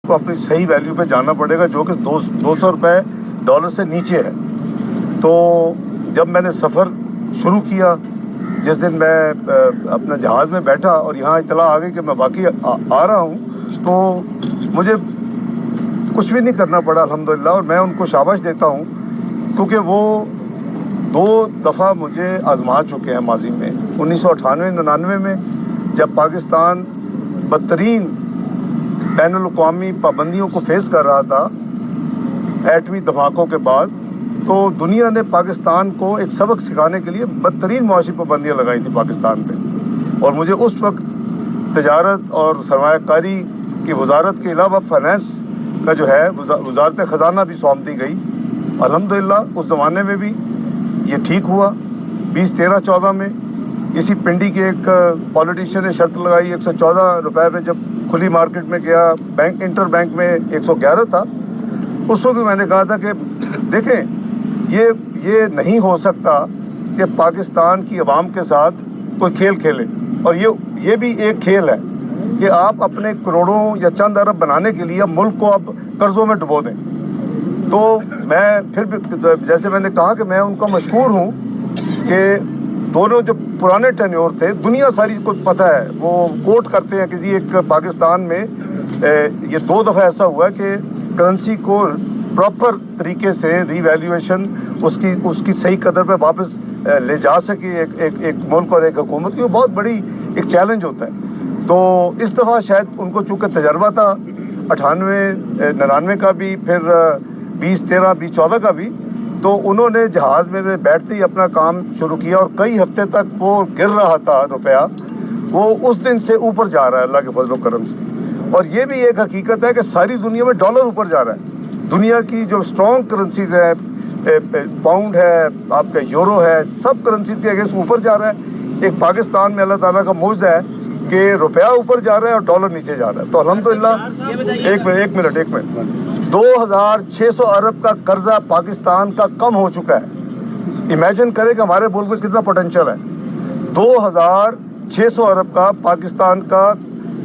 کو اپنی صحیح ویلیو پہ جانا پڑے گا جو کہ 200 روپے ڈالر سے نیچے ہے. تو جب میں نے سفر شروع کیا، جس دن میں اپنا جہاز میں بیٹھا اور یہاں اطلاع آ گئی کہ میں واقعی آ رہا ہوں، تو مجھے کچھ بھی نہیں کرنا پڑا الحمدللہ. اور میں ان کو شاباش دیتا ہوں کیونکہ وہ 2 دفعہ مجھے آزما چکے ہیں ماضی میں. 1998-99 میں جب پاکستان بدترین بین الاقوامی پابندیوں کو فیس کر رہا تھا ایٹمی دھماکوں کے بعد، تو دنیا نے پاکستان کو ایک سبق سکھانے کے لیے بدترین معاشی پابندیاں لگائی تھیں پاکستان پہ. اور مجھے اس وقت تجارت اور سرمایہ کاری کی وزارت کے علاوہ فائنانس کا جو ہے وزارت خزانہ بھی سونپ دی گئی. الحمدللہ اس زمانے میں بھی یہ ٹھیک ہوا. 2013-14 میں اسی پنڈی کے ایک پولیٹیشین نے شرط لگائی 114 روپے میں، جب کھلی مارکیٹ میں گیا، بینک انٹر بینک میں 111 تھا. اس وقت میں نے کہا تھا کہ دیکھیں یہ نہیں ہو سکتا کہ پاکستان کی عوام کے ساتھ کوئی کھیل کھیلے. اور یہ بھی ایک کھیل ہے کہ آپ اپنے کروڑوں یا چند ارب بنانے کے لیے ملک کو اب قرضوں میں ڈبو دیں. تو میں پھر بھی جیسے میں نے کہا کہ میں ان کا مشکور ہوں کہ دونوں جو پرانے ٹینیور تھے، دنیا ساری کو پتہ ہے، وہ کوٹ کرتے ہیں کہ جی ایک پاکستان میں یہ 2 دفعہ ایسا ہوا ہے کہ کرنسی کو پراپر طریقے سے ری ویلیویشن اس کی صحیح قدر پہ واپس لے جا سکے ایک ملک اور ایک حکومت کی. وہ بہت بڑی ایک چیلنج ہوتا ہے. تو اس دفعہ شاید ان کو چونکہ تجربہ تھا 98-99 کا بھی، پھر 2013 2014 کا بھی، تو انہوں نے جہاز میں بیٹھتے ہی اپنا کام شروع کیا. اور کئی ہفتے تک وہ گر رہا تھا روپیہ، وہ اس دن سے اوپر جا رہا ہے اللہ کے فضل و کرم سے. اور یہ بھی ایک حقیقت ہے کہ ساری دنیا میں ڈالر اوپر جا رہا ہے. دنیا کی جو اسٹرانگ کرنسیز ہے، پاؤنڈ ہے، آپ کا یورو ہے، سب کرنسیز کے اگینسٹ اوپر جا رہا ہے. ایک پاکستان میں اللہ تعالیٰ کا معجزہ ہے کہ روپیہ اوپر جا رہا ہے اور ڈالر نیچے جا رہا ہے. تو الحمدللہ ایک منٹ 2600 ارب کا قرضہ پاکستان کا کم ہو چکا ہے. امیجن کریں کہ ہمارے ملک میں کتنا پوٹینشیل ہے. 2600 ارب کا پاکستان کا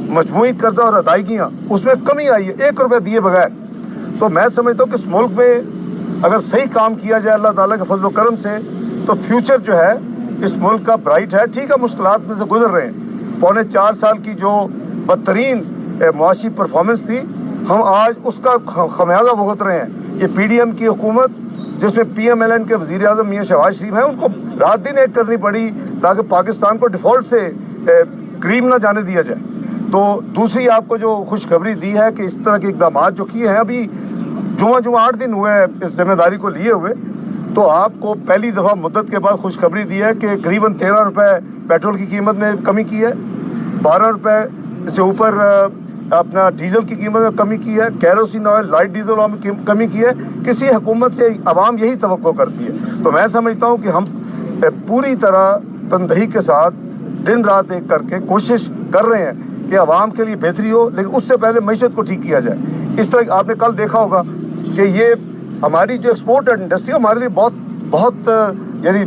مجموعی قرضہ اور ادائیگیاں، اس میں کمی آئی ہے 1 روپے دیے بغیر. تو میں سمجھتا ہوں کہ اس ملک میں اگر صحیح کام کیا جائے اللہ تعالیٰ کے فضل و کرم سے، تو فیوچر جو ہے اس ملک کا برائٹ ہے. ٹھیک ہے مشکلات میں سے گزر رہے ہیں. 4.25 سال کی جو بدترین معاشی پرفارمنس تھی، ہم آج اس کا خمیازہ بھگت رہے ہیں. یہ پی ڈی ایم کی حکومت جس میں پی ایم ایل این کے وزیر اعظم میاں شہباز شریف ہیں، ان کو رات دن ایک کرنی پڑی تاکہ پاکستان کو ڈیفالٹ سے قریب نہ جانے دیا جائے. تو دوسری آپ کو جو خوشخبری دی ہے کہ اس طرح کے اقدامات جو کیے ہیں، ابھی جمعہ 8 دن ہوئے ہیں اس ذمہ داری کو لیے ہوئے، تو آپ کو پہلی دفعہ مدت کے بعد خوشخبری دی ہے کہ قریباً 13 روپے پیٹرول کی قیمت میں کمی کی ہے، 12 روپے سے اوپر اپنا ڈیزل کی قیمت میں کمی کی ہے، کیروسین آئل، لائٹ ڈیزل میں کمی کی ہے. کسی حکومت سے عوام یہی توقع کرتی ہے. تو میں سمجھتا ہوں کہ ہم پوری طرح تندہی کے ساتھ دن رات ایک کر کے کوشش کر رہے ہیں کہ عوام کے لیے بہتری ہو، لیکن اس سے پہلے معیشت کو ٹھیک کیا جائے. اس طرح آپ نے کل دیکھا ہوگا کہ یہ ہماری جو ایکسپورٹ انڈسٹری ہمارے لیے بہت یعنی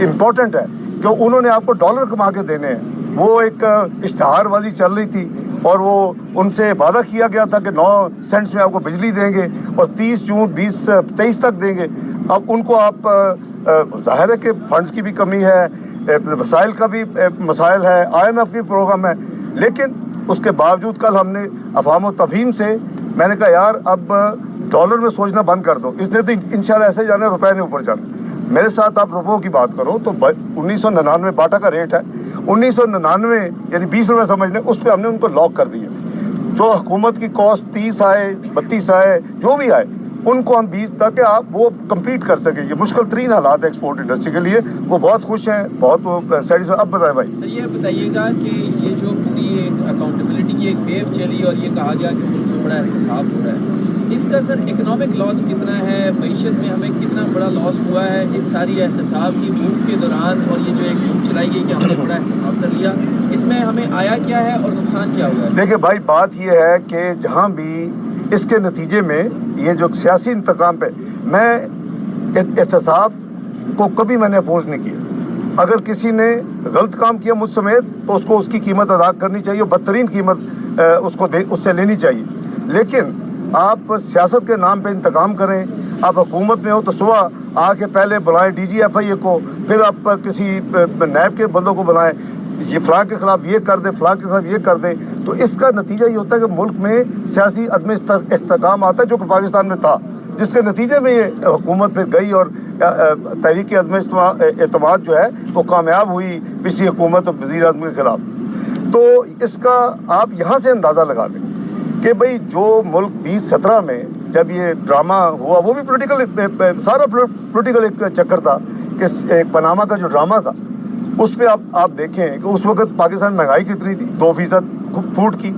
امپورٹنٹ ہے کہ انہوں نے آپ کو ڈالر کما کے دینے ہیں. وہ ایک اشتہار بازی چل رہی تھی اور وہ ان سے وعدہ کیا گیا تھا کہ 9 سینٹس میں آپ کو بجلی دیں گے اور 30 جون 2023 تک دیں گے. اب ان کو آپ ظاہر ہے کہ فنڈز کی بھی کمی ہے، وسائل کا بھی مسائل ہے، IMF کی پروگرام ہے، لیکن اس کے باوجود کل ہم نے افہام و تفہیم سے میں نے کہا یار اب ڈالر میں سوچنا بند کر دو، اس لیے تو انشاءاللہ ایسے جانا ہے، روپے نے اوپر جانا. میرے ساتھ آپ روپوں کی بات کرو تو 1999 باٹا کا ریٹ ہے 1999 یعنی 20 روپے سمجھ لیں، اس پہ ہم نے ان کو لاک کر دیا. جو حکومت کی کاسٹ 30 آئے 32 آئے جو بھی آئے ان کو ہم 20 تاکہ آپ وہ کمپیٹ کر سکیں. یہ مشکل ترین حالات ہے ایکسپورٹ انڈسٹری کے لیے. وہ بہت خوش ہیں، بہت سیٹسفائی. اب بتائیں بھائی. سر یہ بتائیے گا کہ یہ جو پوری اکاؤنٹیبلٹی کی ایک ویو چلی اور یہ کہا گیا کہ ملک میں بڑا احتساب ہو رہا ہے، اس کا سر اکنامک لاس کتنا ہے؟ معیشت میں ہمیں کتنا بڑا لاس ہوا ہے اس ساری احتساب کی موو کے دوران؟ اور یہ جو ایک موو چلائی گئی کہ ہم نے بڑا احتساب کر لیا، اس میں ہمیں آیا کیا ہے اور نقصان کیا ہوا ہے؟ دیکھیں بھائی بات یہ ہے کہ جہاں بھی اس کے نتیجے میں یہ جو سیاسی انتقام پہ، میں احتساب کو کبھی میں نے اپوز نہیں کیا. اگر کسی نے غلط کام کیا مجھ سمیت تو اس کو اس کی قیمت ادا کرنی چاہیے، بدترین قیمت اس سے لینی چاہیے. लेकिन आप सियासत के नाम पे इंतकाम करें, आप हुकूमत में हो तो सुबह आके पहले बुलाएं DGFI को, फिर आप किसी नैब के बंदों को बुलाएं, ये फलां के खिलाफ ये कर दे, फलां के खिलाफ ये कर दे, तो इसका नतीजा ये होता है कि मुल्क में सियासी अदम इस्तेकाम आता है जो कि पाकिस्तान में था, जिसके नतीजे में ये हुकूमत पे गई और तहरीक अदम एतमाद जो है वो कामयाब हुई पिछली हुकूमत और वज़ीर आज़म के खिलाफ। तो इसका आप यहाँ से अंदाज़ा लगा लें कि भाई जो मुल्क 2017 में जब ये ड्रामा हुआ, वो भी पॉलिटिकल, सारा पॉलिटिकल एक चक्कर था कि एक पनामा का जो ड्रामा था उस पर आप देखें कि उस वक्त पाकिस्तान में महंगाई कितनी थी, 2% फूड की,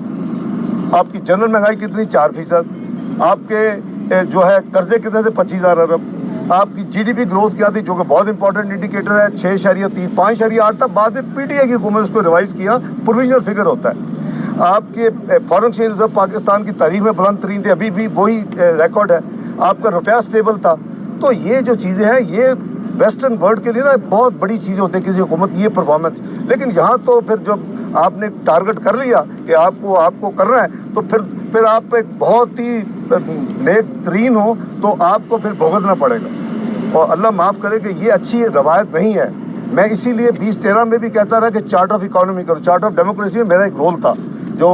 आपकी जनरल महंगाई कितनी, 4%, आपके जो है कर्जे कितने थे, 25,000 अरब, आपकी GDP ग्रोथ क्या थी जो कि बहुत इंपॉर्टेंट इंडिकेटर है, 6.3, 5.8 था, बाद में PTI की हुकूमत उसको रिवाइज किया, प्रोविजनल फिगर होता है। आपके फॉरेन एक्सचेंज रिजर्व पाकिस्तान की तारीख में बुलंद तरीन थे, अभी भी वही रिकॉर्ड है, आपका रुपया स्टेबल था। तो ये जो चीज़ें हैं ये वेस्टर्न वर्ल्ड के लिए ना बहुत बड़ी चीज़ होती है किसी हुकूमत की ये परफॉर्मेंस। लेकिन यहाँ तो फिर जब आपने टारगेट कर लिया कि आपको करना है, तो फिर आप एक बहुत ही नेक तरीन हो तो आपको फिर भुगतना पड़ेगा, और अल्लाह माफ़ करे कि ये अच्छी रवायत नहीं है। मैं इसीलिए 2013 में भी कहता रहा कि चार्ट ऑफ इकोनॉमी करो, चार्ट ऑफ डेमोक्रेसी में मेरा एक रोल था जो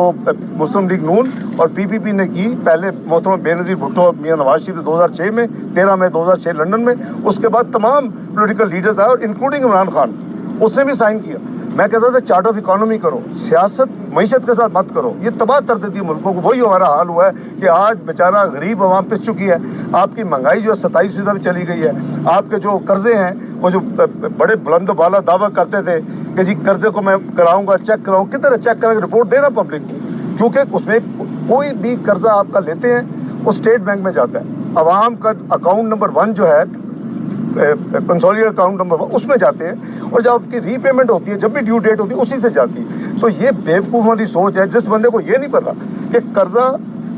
मुस्लिम लीग नून और PPP ने की, पहले मोहतरमा बेनज़ीर भुट्टो मियां नवाज शरीफ 2006 में, 13 मई 2006 लंदन में, उसके बाद तमाम पॉलिटिकल लीडर्स आए और इंक्लूडिंग इमरान खान, उसने भी साइन किया। मैं कहता था चार्ट ऑफ इकोनॉमी करो, सियासत मईशत के साथ मत करो, ये तबाह कर देती है मुल्कों को। वही हमारा हाल हुआ है कि आज बेचारा गरीब अवाम पिस चुकी है, आपकी महंगाई जो है 27% में चली गई है, आपके जो कर्जे हैं वो जो बड़े बुलंद बाला दावा करते थे कि जी कर्जे को मैं कराऊंगा, चेक कराऊँ, किधर है चेक करा, रिपोर्ट देना पब्लिक को, क्योंकि उसमें कोई भी कर्जा आपका लेते हैं वो स्टेट बैंक में जाता है, अवाम का अकाउंट नंबर 1 जो है कंसोलिडेटेड अकाउंट नंबर 1 उसमें जाते हैं, और जब आपकी रीपेमेंट होती है, जब भी ड्यू डेट होती है, उसी से जाती है। तो ये बेवकूफ़ वाली सोच है, जिस बंदे को ये नहीं पता कि कर्जा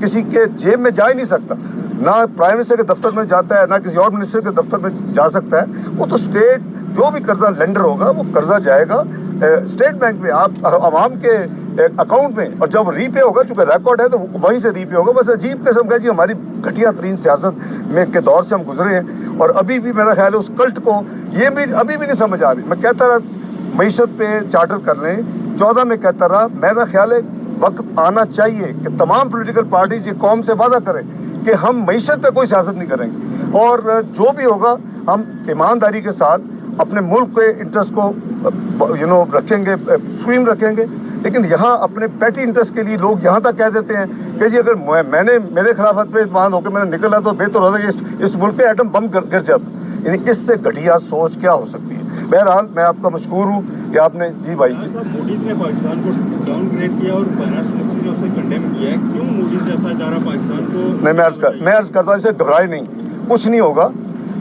किसी के जेब में जा ही नहीं सकता, ना प्राइम मिनिस्टर के दफ्तर में जाता है, ना किसी और मिनिस्टर के दफ्तर में जा सकता है, वो तो स्टेट जो भी कर्जा लेंडर होगा वो कर्जा जाएगा स्टेट बैंक में, आप आवाम के अकाउंट में, और जब रीपे होगा, चूँकि रिकॉर्ड है तो वहीं से रीपे होगा। बस अजीब किस्म का जी हमारी घटिया तरीन सियासत में के दौर से हम गुजरे हैं, और अभी भी मेरा ख्याल है उस कल्ट को ये भी अभी भी नहीं समझ आ रही। मैं कहता रहा मईशत पे चार्टर कर लें, 14 में कहता रहा, मेरा ख्याल है वक्त आना चाहिए कि तमाम पॉलिटिकल पार्टीज ये कौम से वादा करें कि हम मईशत पे कोई सियासत नहीं करेंगे, और जो भी होगा हम ईमानदारी के साथ अपने मुल्क के इंटरेस्ट को रखेंगे, सुप्रीम रखेंगे। लेकिन यहाँ अपने पैटी इंटरेस्ट के लिए लोग यहाँ तक कह देते हैं कि जी अगर मैंने मेरे खिलाफत पे मान होकर मैंने निकला तो बेहतर होता है कि इस मुल्क पे एटम बम गिर जाता। यानी इससे घटिया सोच क्या हो सकती है। बहरहाल मैं आपका मशकूर हूँ कि आपने जी भाई मूडीज ने पाकिस्तान को डाउनग्रेड किया और फाइनेंस मिनिस्टर ने उसे कंडेम किया है, क्यों मूडीज जैसा इदारा पाकिस्तान को नहीं, मैं अर्ज करता हूँ इसे घबराए नहीं, कुछ नहीं होगा।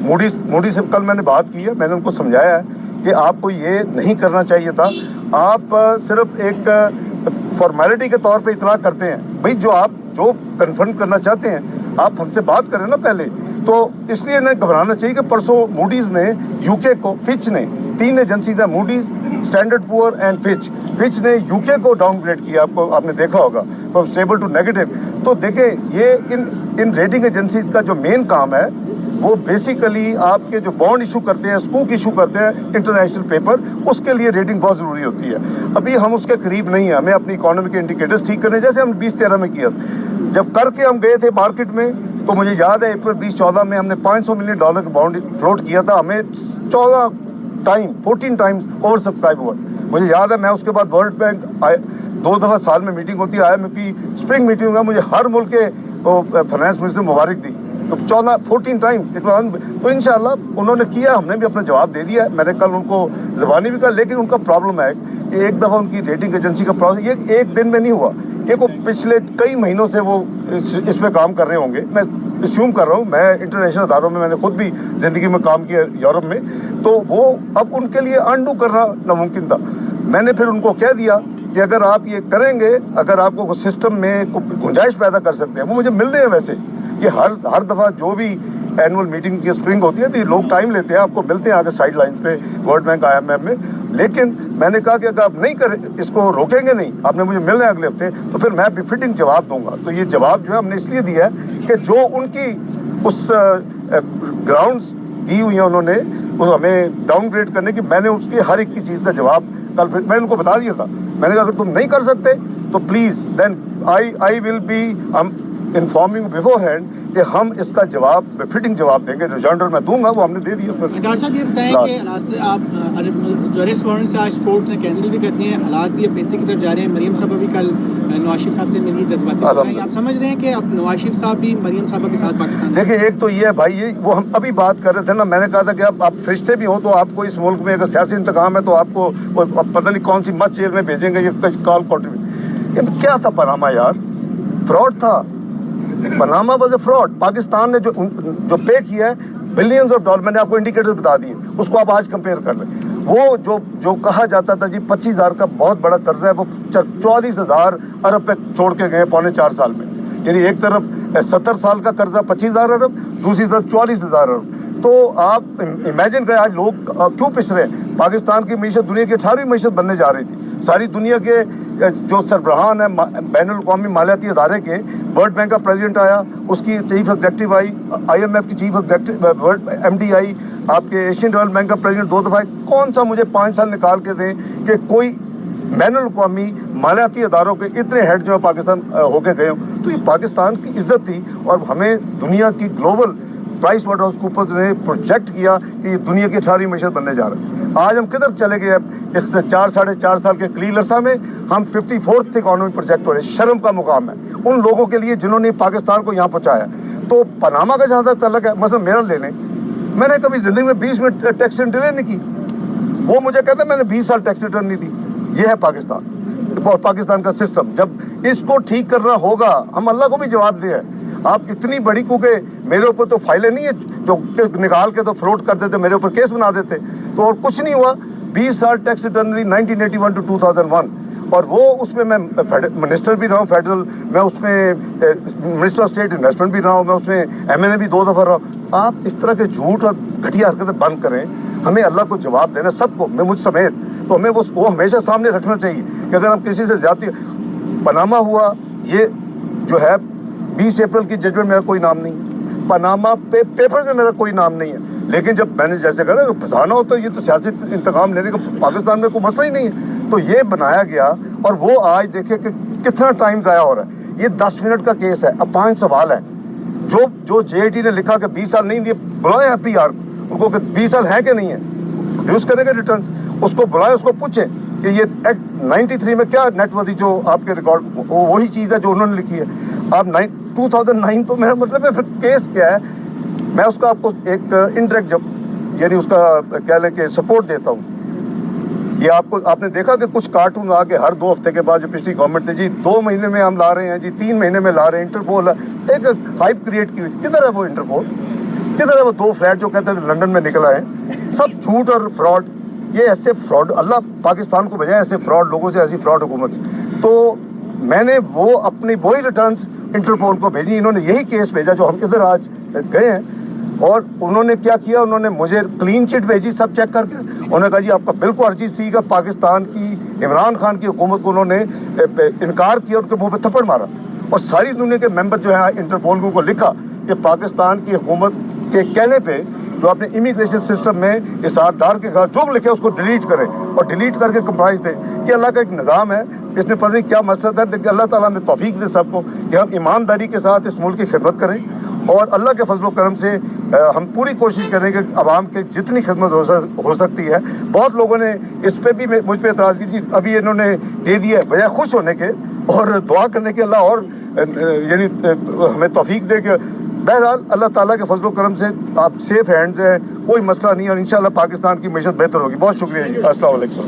मूडी से कल मैंने बात की है, मैंने उनको समझाया है कि आपको ये नहीं करना चाहिए था, आप सिर्फ एक फॉर्मेलिटी के तौर पे इतना करते हैं। भाई जो आप जो कन्फर्म करना चाहते हैं आप हमसे बात करें ना पहले, तो इसलिए नहीं घबराना चाहिए कि परसों मूडीज़ ने यूके को, फिच ने, 3 एजेंसीज है Moody's, standard poor and Fitch ने यूके को डाउनग्रेड किया, आपने देखा होगा, फ्रॉम स्टेबल टू नेगेटिव। तो देखें ये इन रेटिंग एजेंसीज का जो मेन काम है वो बेसिकली आपके जो बॉन्ड इशू करते हैं, स्कूक इशू करते हैं, इंटरनेशनल पेपर, उसके लिए रेटिंग बहुत ज़रूरी होती है। अभी हम उसके करीब नहीं हैं, हमें अपनी इकोनॉमी के इंडिकेटर्स ठीक करने, जैसे हम 2013 में किया था। जब करके हम गए थे मार्केट में तो मुझे याद है अप्रैल 2014 में हमने $500 मिलियन का बॉन्ड फ्लोट किया था, हमें 14 टाइम्स ओवर सब्सक्राइब हुआ। मुझे याद है मैं उसके बाद वर्ल्ड बैंक आए, 2 दफ़ा साल में मीटिंग होती है, IMF की स्प्रिंग मीटिंग हुआ, मुझे हर मुल्क के फाइनेंस मिनिस्टर मुबारक दी, तो 14 टाइम्स इट वाज। तो इंशाल्लाह उन्होंने किया, हमने भी अपना जवाब दे दिया है। मैंने कल उनको ज़बानी भी कहा, लेकिन उनका प्रॉब्लम है कि एक दफ़ा उनकी रेटिंग एजेंसी का प्रोसेस ये एक दिन में नहीं हुआ, ये को पिछले कई महीनों से वो इस पे काम कर रहे होंगे। मैं अस्यूम कर रहा हूँ, मैं इंटरनेशनल अदारों में मैंने खुद भी ज़िंदगी में काम किया यूरोप में, तो वो अब उनके लिए अनडू करना नामुमकिन था। मैंने फिर उनको कह दिया कि अगर आप ये करेंगे, अगर आपको सिस्टम में गुंजाइश पैदा कर सकते हैं, वो मुझे मिल रहे हैं वैसे कि हर दफ़ा जो भी एनुअल मीटिंग की स्प्रिंग होती है, तो ये लोग टाइम लेते हैं, आपको मिलते हैं आगे साइड लाइन पे वर्ल्ड बैंक IMF में। लेकिन मैंने कहा कि अगर आप नहीं करें, इसको रोकेंगे नहीं, आपने मुझे मिलना है अगले हफ्ते, तो फिर मैं बिफिटिंग जवाब दूंगा। तो ये जवाब जो है हमने इसलिए दिया है कि जो उनकी उस ग्राउंड्स दी हुई हैं उन्होंने उस हमें डाउनग्रेड करने की, मैंने उसकी हर एक की चीज़ का जवाब कल मैंने उनको बता दिया था। मैंने कहा अगर तुम नहीं कर सकते तो please then I will be informing beforehand कि हम इसका जवाब फिटिंग जवाब देंगे। रिजॉइंडर मैं दूंगा, वो हमने दे दिया। डॉक्टर साहब ये बताएं कि आप जो अरेस्ट वारंट से आज कोर्ट ने कैंसिल भी करते हैं, हालात भी बेहतरी की तरफ जा रहे हैं। मरीम साहब भी कल नवाज शरीफ साहब से मिली, जज्बाती आप समझ रहे हैं कि अब नवाज शरीफ साहब भी मरीम साहब के साथ पाकिस्तान? देखिए, एक तो ये है भाई, ये वो हम अभी बात कर रहे थे ना, मैंने कहा था कि आप फरिश्ते भी हो तो आपको इस मुल्क में अगर सियासी इंतकाम है तो आपको पता नहीं कौन सी मत जेल में भेजेंगे, ये कॉल कॉन्ट्रीब्यूट। ये क्या था पनामा यार, फ्रॉड था। Panama was a fraud. Pakistan ने जो पे किया है बिलियंस ऑफ डॉलर, मैंने आपको इंडिकेटर बता दिए, उसको आप आज कंपेयर कर लें। वो जो कहा जाता था जी 25,000 का बहुत बड़ा कर्जा है, वो 44,000 अरब पे छोड़ के गए पौने 4 साल में। यानी एक तरफ 70 साल का कर्जा 25,000 अरब, दूसरी तरफ 44,000 अरब। तो आप इमेजिन करें आज लोग क्यों पिस रहे हैं। पाकिस्तान की मीशत दुनिया की 18वीं मीशत बनने जा रही थी। सारी दुनिया के जो सरबराहान है बैनुल-अक़वामी मालियाती अदारे के, वर्ल्ड बैंक का प्रेसिडेंट आया, उसकी चीफ एग्जेक्टिव आई, IMF की चीफ एग्जेक्टिव MD आई, आपके एशियन डेवलपमेंट बैंक का प्रेसिडेंट 2 दफ़ा। कौन सा मुझे 5 साल निकाल के दें कि कोई बैनुल-अक़वामी मालियाती अदारों के इतने हेड जो है पाकिस्तान होके गए हों। तो ये पाकिस्तान की इज्जत थी और हमें दुनिया की global Pricewaterhouse Coopers ने प्रोजेक्ट किया कि ये दुनिया की 18वीं मीशत बनने जा रहा है। आज हम किधर चले गए? इस 4-4.5 साल के कलील अरसा में हम 54th इकॉनमी प्रोजेक्ट हो रहे हैं। शर्म का मुकाम है उन लोगों के लिए जिन्होंने पाकिस्तान को यहाँ पहुँचाया। तो पनामा का जहाँ तक तल्लक है, मसलन मेरा ले लें, मैंने कभी ज़िंदगी में 20 मिनट टैक्स रिटर्न डिले नहीं की। वो मुझे कहता है मैंने 20 साल टैक्स रिटर्न नहीं दी। ये है पाकिस्तान का सिस्टम। जब इसको ठीक करना होगा, हम अल्लाह को भी जवाब दिया है। आप इतनी बड़ी, क्योंकि मेरे ऊपर तो फाइलें नहीं है जो निकाल के तो फ्लोट कर देते, मेरे ऊपर केस बना देते, तो और कुछ नहीं हुआ। 20 साल टैक्स रिटर्न दी 1981 to 2001, और वो उसमें मैं मिनिस्टर भी रहा हूँ फेडरल, मैं उसमें मिनिस्टर ऑफ स्टेट इन्वेस्टमेंट भी रहा हूँ, मैं उसमें MNA भी 2 दफ़ा रहा हूँ। आप इस तरह के झूठ और घटिया हरकतें बंद करें। हमें अल्लाह को जवाब देना, सबको, मैं मुझ समेत, तो हमें वो हमेशा सामने रखना चाहिए कि अगर हम किसी से ज्यादती। पनामा हुआ, ये जो है 20 अप्रैल की जजमेंट में मेरा कोई नाम नहीं है, पनामा पेपर्स में मेरा कोई नाम नहीं है। लेकिन जब मैंने जैसे कहा ना फंसाना हो तो ये तो सियासी इंतकाम लेने का पाकिस्तान में कोई मसला ही नहीं है। तो ये बनाया गया और वो आज देखे कि कितना टाइम ज़ाया हो रहा है। ये 10 मिनट का केस है। अब 5 सवाल है। जो JIT ने लिखा कि 20 साल नहीं दिए, बुलाए PR उनको कि 20 साल है कि नहीं है, यूज़ करेंगे रिटर्न्स, उसको बुलाए, उसको पूछें कि ये एक्ट 93 में क्या नेटवर्दी जो आपके रिकॉर्ड, वही चीज़ है जो उन्होंने लिखी है। अब 2009 तो मेरा मतलब है, फिर केस क्या है? मैं उसका आपको एक इंटरेक्ट यानी उसका कह लें कि सपोर्ट देता हूँ। ये आपने देखा कि कुछ कार्टून आके हर 2 हफ्ते के बाद जो पिछली गवर्नमेंट थी जी 2 महीने में हम ला रहे हैं जी, 3 महीने में ला रहे हैं, इंटरपोल एक हाइप क्रिएट की हुई थी। किधर है वो इंटरपोल? किधर है वो 2 फ्लैट जो कहते थे लंदन में निकला है? सब झूठ और फ्रॉड। ये ऐसे फ्रॉड, अल्लाह पाकिस्तान को भेजा ऐसे फ्रॉड लोगों से, ऐसी फ्रॉड हुकूमत से। तो मैंने वो अपनी वही रिटर्न्स इंटरपोल को भेजी। इन्होंने यही केस भेजा जो हम इधर आज गए हैं। और उन्होंने क्या किया, उन्होंने मुझे क्लीन चिट भेजी सब चेक करके। उन्होंने कहा जी आपका बिल्कुल अर्जी सी का पाकिस्तान की इमरान खान की हुकूमत को उन्होंने इनकार किया, उनके मुंह पे थप्पड़ मारा। और सारी दुनिया के मेंबर जो है इंटरपोल को लिखा कि पाकिस्तान की हुकूमत के कहने पे जो अपने इमिग्रेशन सिस्टम में इसार डार के खिलाफ जो लिखे उसको डिलीट करें और डिलीट करके कंप्राइज दें। ये अल्लाह का एक निज़ाम है। इसमें पता नहीं क्या मसला है, लेकिन अल्लाह ताला हमें तौफीक दे सबको कि हम ईमानदारी के साथ इस मुल्क की खिदमत करें। और अल्लाह के फजल करम से हम पूरी कोशिश करें कि आवाम के जितनी खिदमत हो सकती है। बहुत लोगों ने इस पर भी मुझ पर एतराज़ की जी, अभी इन्होंने दे दिया है, बजाय खुश होने के और दुआ करने के अल्लाह और यानी हमें तौफीक दे के। बहरहाल अल्लाह ताला के फजल करम से आप सेफ हैंड्स हैं, कोई मसला नहीं, और इंशाल्लाह पाकिस्तान की मईशत बेहतर होगी। बहुत शुक्रिया जी। अस्सलाम वालेकुम।